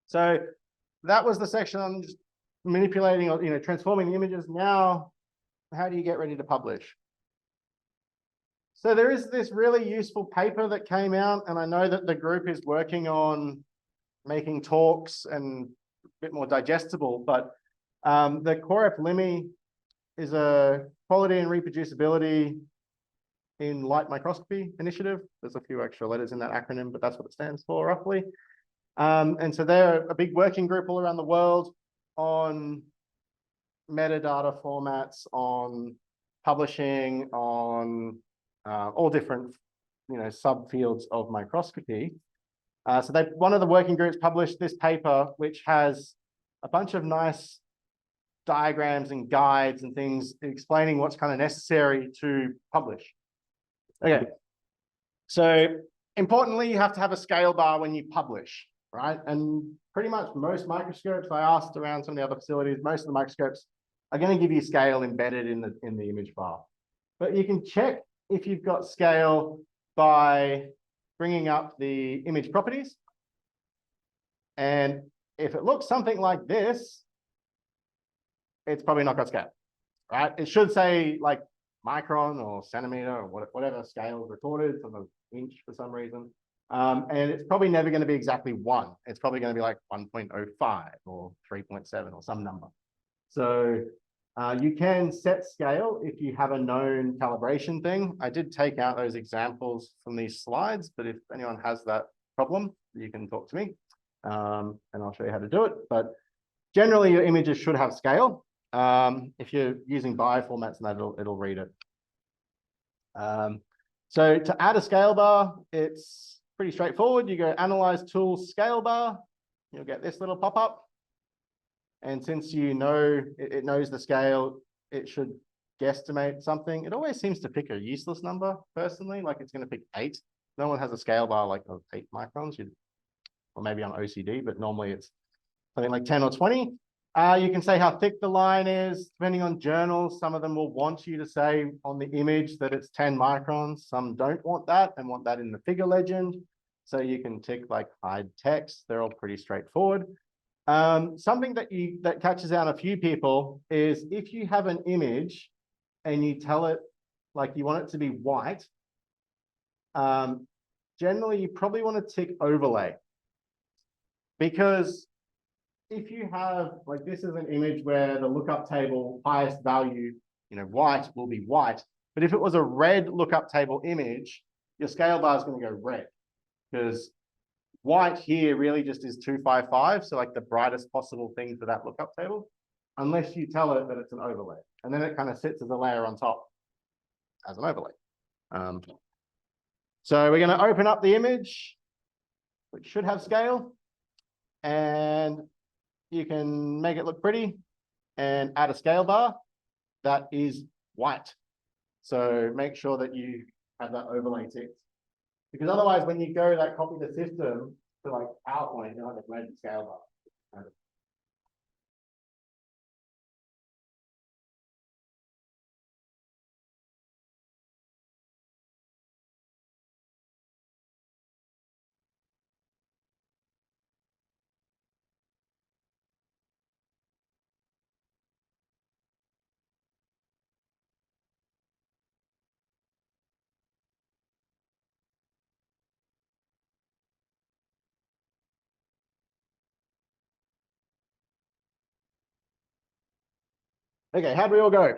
So that was the section on just manipulating or transforming the images. Now, how do you get ready to publish? So there is this really useful paper that came out, and I know that the group is working on making talks and a bit more digestible, but the COREP-LIMI is a quality and reproducibility in light microscopy initiative. There's a few extra letters in that acronym, but that's what it stands for roughly. And so they're a big working group all around the world on metadata formats, on publishing, on all different subfields of microscopy. So one of the working groups published this paper, which has a bunch of nice diagrams and guides and things explaining what's kind of necessary to publish. Okay, so importantly, you have to have a scale bar when you publish, right? And pretty much most microscopes, I asked around some of the other facilities, most of the microscopes are going to give you scale embedded in the image bar. But you can check if you've got scale by bringing up the image properties. And if it looks something like this, it's probably not got scale, right? It should say like micron or centimeter or whatever scale is recorded, from an inch for some reason. And it's probably never going to be exactly 1. It's probably going to be like 1.05 or 3.7 or some number. So you can set scale if you have a known calibration thing. I did take out those examples from these slides, but if anyone has that problem, you can talk to me and I'll show you how to do it. But generally, your images should have scale. If you're using bioformats, and it'll read it. So to add a scale bar, it's pretty straightforward. You go Analyze Tools Scale Bar. You'll get this little pop-up. And since you know it knows the scale, it should guesstimate something. It always seems to pick a useless number, personally, like it's going to pick 8. No one has a scale bar like of 8 microns, or maybe on OCD, but normally it's something like 10 or 20. You can say how thick the line is, depending on journals. Some of them will want you to say on the image that it's 10 microns. Some don't want that and want that in the figure legend. So you can tick like hide text. They're all pretty straightforward. Something that catches out a few people is if you have an image and you tell it like you want it to be white, generally you probably want to tick overlay, because if you have, like, this is an image where the lookup table highest value, white will be white. But if it was a red lookup table image, your scale bar is going to go red, because white here really just is 255. So like the brightest possible thing for that lookup table, unless you tell it that it's an overlay. And then it kind of sits as a layer on top as an overlay. So we're going to open up the image, which should have scale. And you can make it look pretty and add a scale bar that is white. So make sure that you have that overlay ticked, because otherwise when you go copy the system to like PowerPoint, you'll have a red scale bar. Okay, how'd we all go?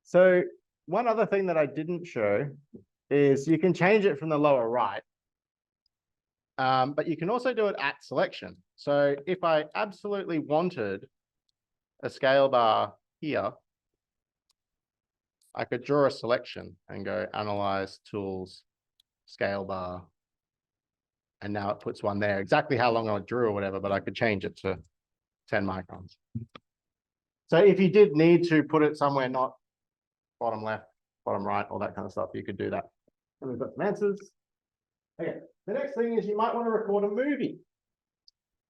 So one other thing that I didn't show is you can change it from the lower right, but you can also do it at selection. So if I absolutely wanted a scale bar here, I could draw a selection and go Analyze Tools Scale Bar. And now it puts one there, exactly how long I drew or whatever, but I could change it to 10 microns. So if you did need to put it somewhere, not bottom left, bottom right, all that kind of stuff, you could do that. And we've got some answers. Okay, the next thing is you might want to record a movie.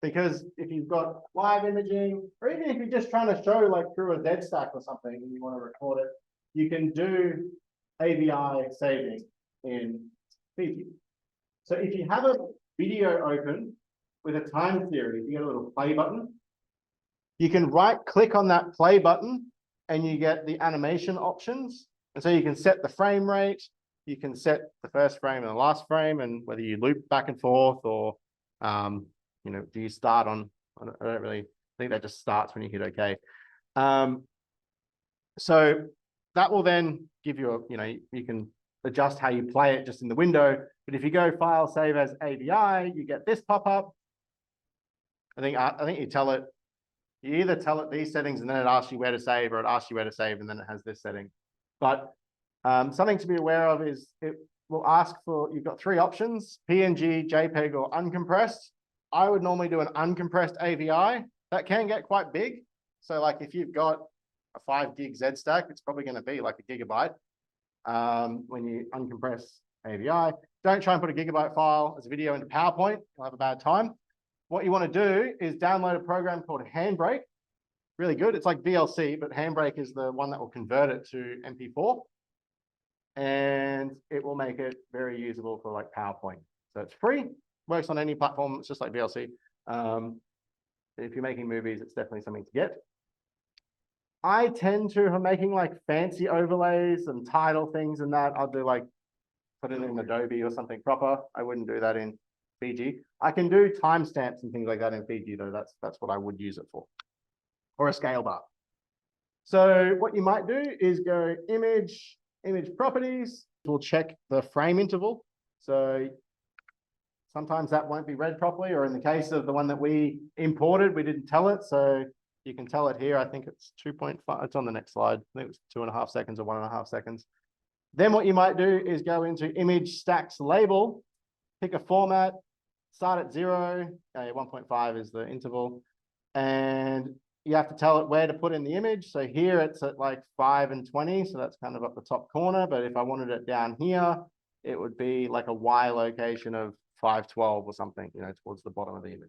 Because if you've got live imaging, or even if you're just trying to show like through a Z stack or something and you want to record it, you can do AVI saving in FIJI. So if you have a video open with a time series, you get a little play button. You can right click on that play button and you get the animation options. And so you can set the frame rate, you can set the first frame and the last frame, and whether you loop back and forth or, you know, do you start on, I don't really think that just starts when you hit OK. So that will then give you a, you know, you can adjust how you play it just in the window. But if you go File, Save as AVI, you get this pop up. I think you tell it, you either tell it these settings and then it asks you where to save, or it asks you where to save and then it has this setting. But something to be aware of is it will ask for, you've got 3 options, PNG, JPEG, or uncompressed. I would normally do an uncompressed AVI. That can get quite big. So like if you've got a 5 gig Z stack, it's probably going to be like a gigabyte when you uncompress AVI. Don't try and put a gigabyte file as a video into PowerPoint. You'll have a bad time. What you want to do is download a program called Handbrake. Really good. It's like VLC, but Handbrake is the one that will convert it to MP4. And it will make it very usable for like PowerPoint. So it's free, works on any platform. It's just like VLC. If you're making movies, it's definitely something to get. I tend to, if I'm making like fancy overlays and title things and that, I'll do like, put it in Adobe or something proper. I wouldn't do that in FIJI. I can do timestamps and things like that in FIJI though. That's what I would use it for. Or a scale bar. So what you might do is go image properties. We'll check the frame interval. So sometimes that won't be read properly, or in the case of the one that we imported, we didn't tell it. So you can tell it here. I think it's 2.5. It's on the next slide. I think it was 2.5 seconds or 1.5 seconds. Then what you might do is go into image stacks label, pick a format, start at 0. 1.5 is the interval. And you have to tell it where to put in the image. So here it's at like 5 and 20. So that's kind of up the top corner. But if I wanted it down here, it would be like a Y location of 512 or something, you know, towards the bottom of the image.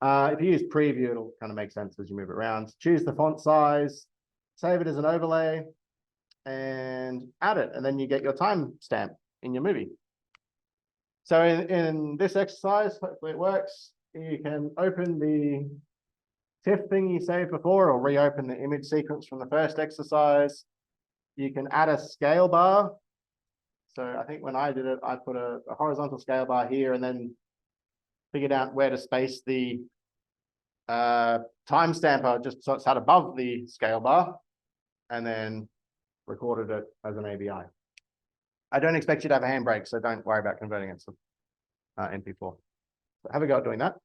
If you use preview, it'll kind of make sense as you move it around. Choose the font size, save it as an overlay, and add it. And then you get your timestamp in your movie. So in this exercise, hopefully it works. You can open the TIFF thing you saved before, or reopen the image sequence from the first exercise. You can add a scale bar. So I think when I did it, I put a horizontal scale bar here and then figured out where to space the timestamper just so it's sat above the scale bar, and then recorded it as an AVI. I don't expect you to have a handbrake, so don't worry about converting it to MP4. But have a go at doing that.